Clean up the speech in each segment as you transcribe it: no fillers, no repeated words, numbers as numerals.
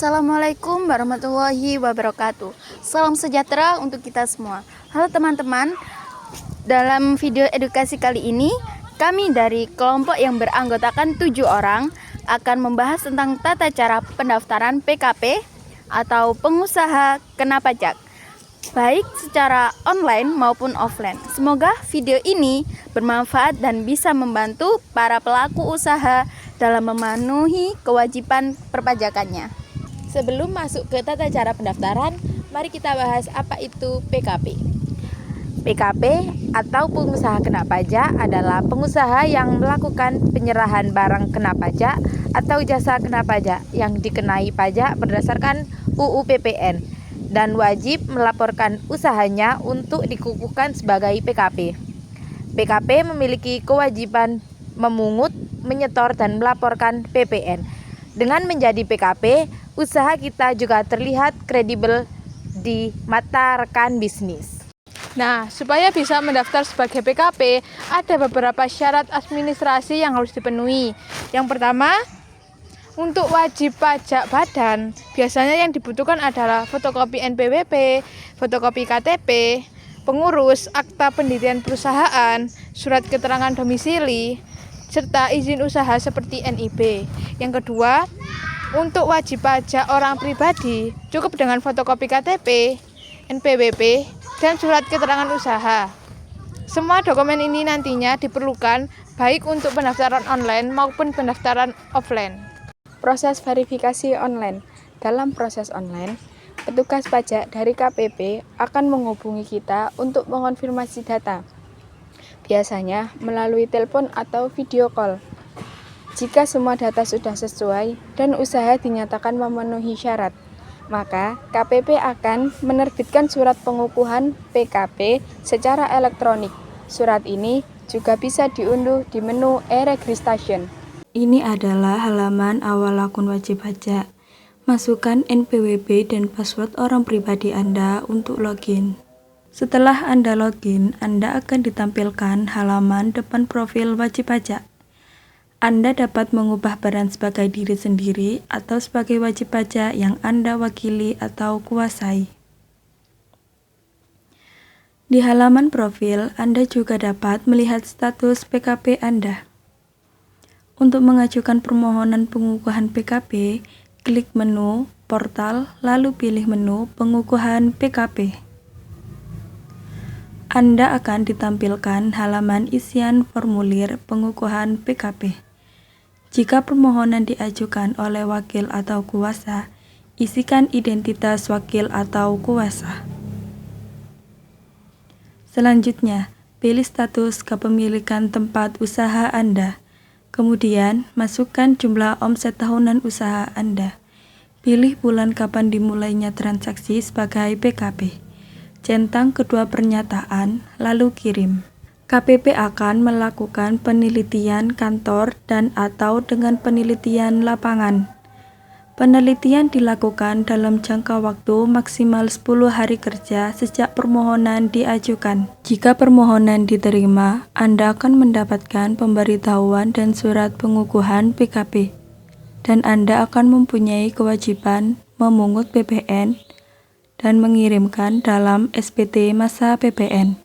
Assalamualaikum warahmatullahi wabarakatuh. Salam sejahtera untuk kita semua. Halo teman-teman, dalam video edukasi kali ini kami dari kelompok yang beranggotakan 7 orang akan membahas tentang tata cara pendaftaran PKP atau pengusaha kena pajak, baik secara online maupun offline. Semoga video ini bermanfaat dan bisa membantu para pelaku usaha dalam memenuhi kewajiban perpajakannya. Sebelum masuk ke tata cara pendaftaran, mari kita bahas apa itu PKP. PKP atau pengusaha kena pajak adalah pengusaha yang melakukan penyerahan barang kena pajak atau jasa kena pajak yang dikenai pajak berdasarkan UU PPN dan wajib melaporkan usahanya untuk dikukuhkan sebagai PKP. PKP memiliki kewajiban memungut, menyetor, dan melaporkan PPN. Dengan menjadi PKP, usaha kita juga terlihat kredibel di mata rekan bisnis. Nah, supaya bisa mendaftar sebagai PKP, ada beberapa syarat administrasi yang harus dipenuhi. Yang pertama, untuk wajib pajak badan, biasanya yang dibutuhkan adalah fotokopi NPWP, fotokopi KTP, pengurus, akta pendirian perusahaan, surat keterangan domisili, serta izin usaha seperti NIB. Yang kedua, untuk wajib pajak orang pribadi, cukup dengan fotokopi KTP, NPWP, dan surat keterangan usaha. Semua dokumen ini nantinya diperlukan baik untuk pendaftaran online maupun pendaftaran offline. Proses verifikasi online. Dalam proses online, petugas pajak dari KPP akan menghubungi kita untuk mengonfirmasi data. Biasanya melalui telepon atau video call. Jika semua data sudah sesuai dan usaha dinyatakan memenuhi syarat, maka KPP akan menerbitkan surat pengukuhan PKP secara elektronik. Surat ini juga bisa diunduh di menu e-registration. Ini adalah halaman awal akun wajib pajak. Masukkan NPWP dan password orang pribadi Anda untuk login. Setelah Anda login, Anda akan ditampilkan halaman depan profil wajib pajak. Anda dapat mengubah peran sebagai diri sendiri atau sebagai wajib pajak yang Anda wakili atau kuasai. Di halaman profil, Anda juga dapat melihat status PKP Anda. Untuk mengajukan permohonan pengukuhan PKP, klik menu Portal, lalu pilih menu Pengukuhan PKP. Anda akan ditampilkan halaman isian formulir pengukuhan PKP. Jika permohonan diajukan oleh wakil atau kuasa, isikan identitas wakil atau kuasa. Selanjutnya, pilih status kepemilikan tempat usaha Anda. Kemudian, masukkan jumlah omset tahunan usaha Anda. Pilih bulan kapan dimulainya transaksi sebagai PKP. Centang kedua pernyataan, lalu kirim. KPP akan melakukan penelitian kantor dan atau dengan penelitian lapangan. Penelitian dilakukan dalam jangka waktu maksimal 10 hari kerja sejak permohonan diajukan. Jika permohonan diterima, Anda akan mendapatkan pemberitahuan dan surat pengukuhan PKP. Dan Anda akan mempunyai kewajiban memungut PPN dan mengirimkan dalam SPT masa PPN,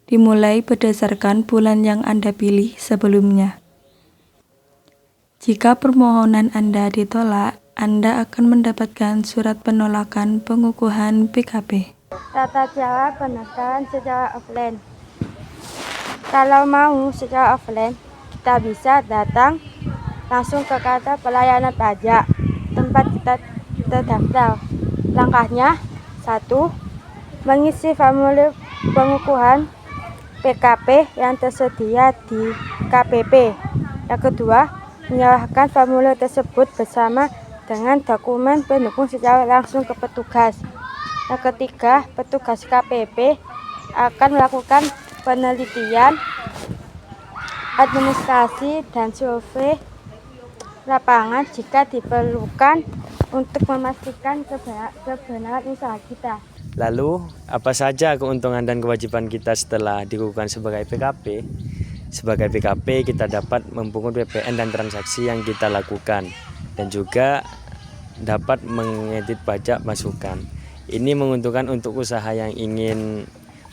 dimulai berdasarkan bulan yang Anda pilih sebelumnya. Jika permohonan Anda ditolak, Anda akan mendapatkan surat penolakan pengukuhan PKP. Tata cara pendaftaran secara offline. Kalau mau secara offline, kita bisa datang langsung ke kantor pelayanan pajak tempat kita terdaftar. Langkahnya, 1. Mengisi formulir pengukuhan PKP yang tersedia di KPP. Yang kedua, menyerahkan formulir tersebut bersama dengan dokumen pendukung secara langsung ke petugas. Yang ketiga, petugas KPP akan melakukan penelitian, administrasi, dan survei lapangan jika diperlukan untuk memastikan kebenaran usaha kita. Lalu, apa saja keuntungan dan kewajiban kita setelah dikukuhkan sebagai PKP? Sebagai PKP, kita dapat mempungut PPN dan transaksi yang kita lakukan. Dan juga dapat mengedit pajak masukan. Ini menguntungkan untuk usaha yang ingin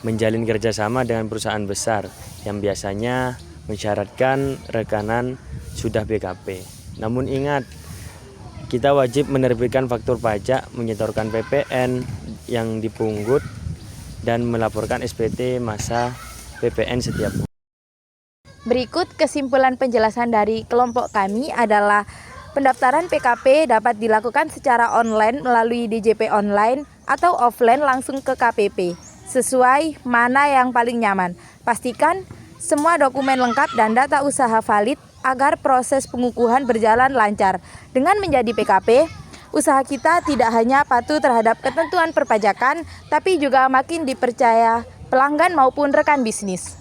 menjalin kerjasama dengan perusahaan besar yang biasanya mensyaratkan rekanan sudah BKP. Namun ingat, kita wajib menerbitkan faktur pajak, menyetorkan PPN yang dipungut, dan melaporkan SPT masa PPN setiap bulan. Berikut kesimpulan penjelasan dari kelompok kami adalah pendaftaran PKP dapat dilakukan secara online melalui DJP online atau offline langsung ke KPP, sesuai mana yang paling nyaman. Pastikan semua dokumen lengkap dan data usaha valid agar proses pengukuhan berjalan lancar. Dengan menjadi PKP, usaha kita tidak hanya patuh terhadap ketentuan perpajakan, tapi juga makin dipercaya pelanggan maupun rekan bisnis.